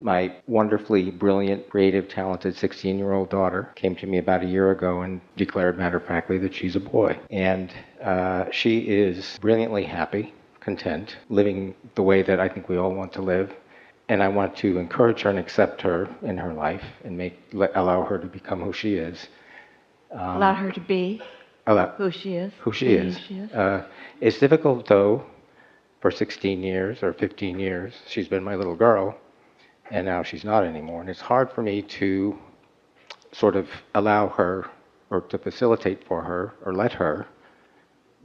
My wonderfully brilliant, creative, talented 16-year-old daughter came to me about a year ago and declared matter-of-factly that she's a boy. And she is brilliantly happy, content, living the way that I think we all want to live. And I want to encourage her and accept her in her life and allow her to become who she is. Allow her to be who she is. Who she is. It's difficult, though, for 16 years or 15 years. She's been my little girl. And now she's not anymore. And it's hard for me to sort of allow her or to facilitate for her or let her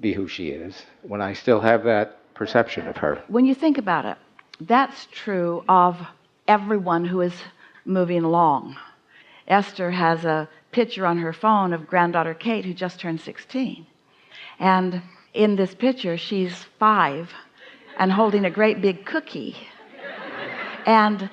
be who she is when I still have that perception of her. When you think about it, that's true of everyone who is moving along. Esther has a picture on her phone of granddaughter Kate, who just turned 16. And in this picture, she's 5 and holding a great big cookie. And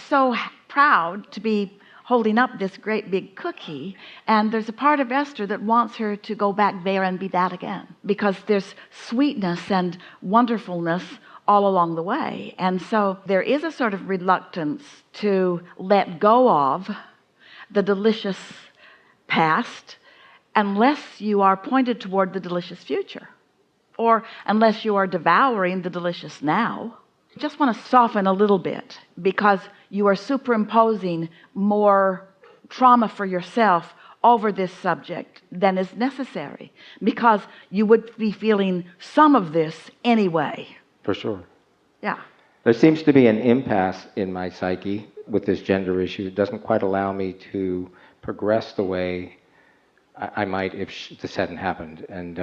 so proud to be holding up this great big cookie, and there's a part of Esther that wants her to go back there and be that again, because there's sweetness and wonderfulness all along the way. And so there is a sort of reluctance to let go of the delicious past unless you are pointed toward the delicious future, or unless you are devouring the delicious now. I just want to soften a little bit, because you are superimposing more trauma for yourself over this subject than is necessary, because you would be feeling some of this anyway. For sure. Yeah. There seems to be an impasse in my psyche with this gender issue. It doesn't quite allow me to progress the way I might if this hadn't happened. And,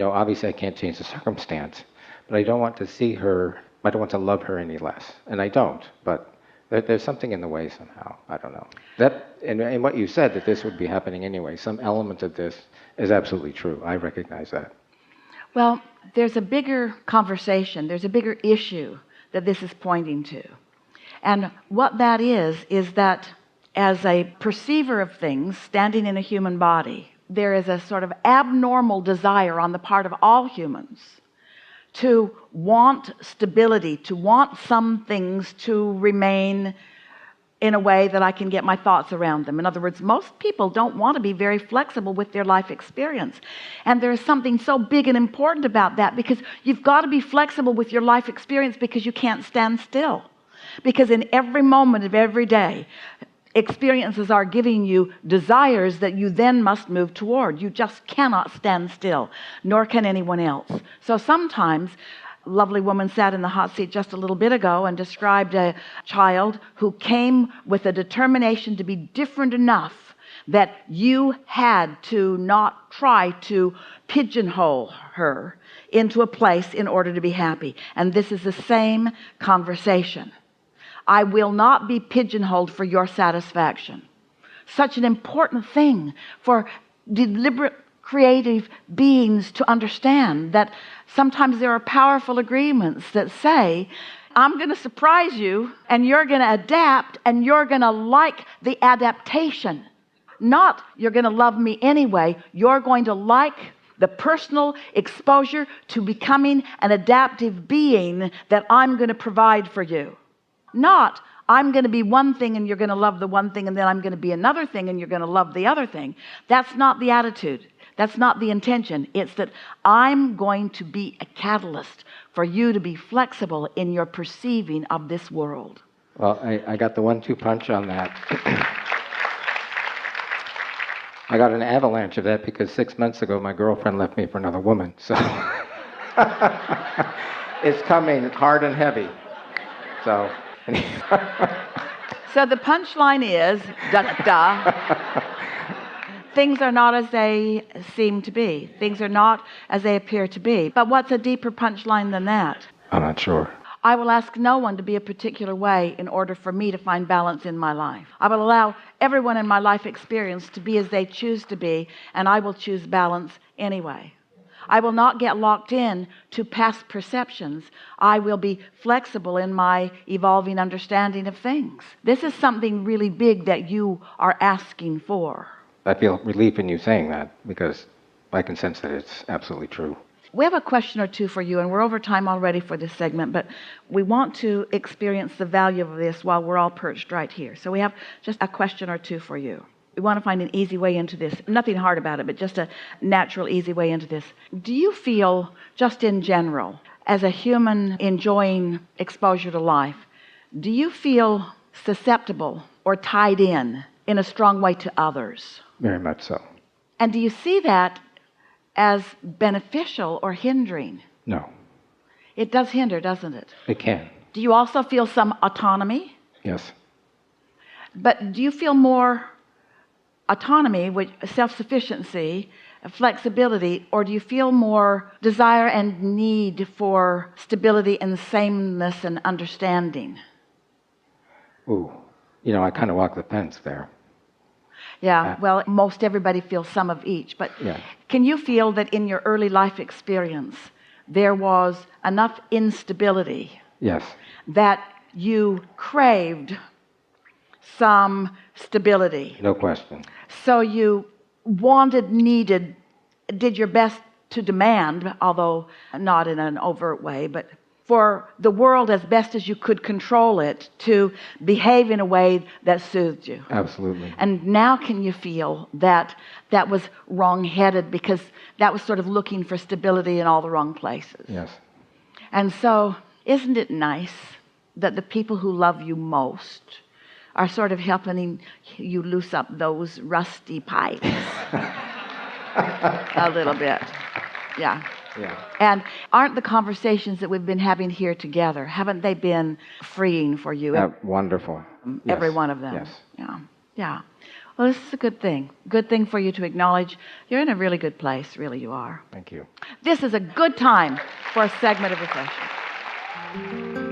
obviously I can't change the circumstance, but I don't want to see her. I don't want to love her any less, and I don't, but there's something in the way somehow. I don't know. And what you said, that this would be happening anyway, some element of this is absolutely true. I recognize that. Well, there's a bigger conversation, there's a bigger issue that this is pointing to. And what that is that as a perceiver of things standing in a human body, there is a sort of abnormal desire on the part of all humans to want stability, to want some things to remain in a way that I can get my thoughts around them. In other words, most people don't want to be very flexible with their life experience. And there is something so big and important about that, because you've got to be flexible with your life experience, because you can't stand still. Because in every moment of every day, experiences are giving you desires that you then must move toward. You just cannot stand still, nor can anyone else. So sometimes, a lovely woman sat in the hot seat just a little bit ago and described a child who came with a determination to be different enough that you had to not try to pigeonhole her into a place in order to be happy. And this is the same conversation. I will not be pigeonholed for your satisfaction. Such an important thing for deliberate creative beings to understand, that sometimes there are powerful agreements that say, I'm going to surprise you and you're going to adapt and you're going to like the adaptation. Not you're going to love me anyway. You're going to like the personal exposure to becoming an adaptive being that I'm going to provide for you. Not, I'm going to be one thing and you're going to love the one thing, and then I'm going to be another thing and you're going to love the other thing. That's not the attitude. That's not the intention. It's that I'm going to be a catalyst for you to be flexible in your perceiving of this world. Well, I got the 1-2 punch on that. I got an avalanche of that because 6 months ago my girlfriend left me for another woman. So it's coming hard and heavy. So... So the punchline is, things are not as they seem to be. Things are not as they appear to be. But what's a deeper punchline than that? I'm not sure. I will ask no one to be a particular way in order for me to find balance in my life. I will allow everyone in my life experience to be as they choose to be, and I will choose balance anyway. I will not get locked in to past perceptions. I will be flexible in my evolving understanding of things. This is something really big that you are asking for. I feel relief in you saying that, because I can sense that it's absolutely true. We have a question or two for you, and we're over time already for this segment, but we want to experience the value of this while we're all perched right here. So we have just a question or two for you. We want to find an easy way into this. Nothing hard about it, but just a natural, easy way into this. Do you feel, just in general, as a human enjoying exposure to life, do you feel susceptible or tied in a strong way to others? Very much so. And do you see that as beneficial or hindering? No, It does hinder, doesn't it? it can. Do you also feel some autonomy? Yes. But do you feel more autonomy, which self-sufficiency, flexibility, or do you feel more desire and need for stability and sameness and understanding? Ooh, I kind of walk the fence there. Yeah, well, most everybody feels some of each, but Yeah. can you feel that in your early life experience there was enough instability Yes. that you craved some stability? No question. So you wanted, needed, did your best to demand, although not in an overt way, but for the world as best as you could control it to behave in a way that soothed you. Absolutely. And now can you feel that that was wrong-headed because that was sort of looking for stability in all the wrong places? Yes. And so isn't it nice that the people who love you most are sort of helping you loose up those rusty pipes a little bit? Yeah. Yeah. And aren't the conversations that we've been having here together, haven't they been freeing for you? Wonderful. Every Yes. one of them. Yes. Yeah. Yeah. Well, this is a good thing. Good thing for you to acknowledge you're in a really good place. Really, you are. Thank you. This is a good time for a segment of reflection.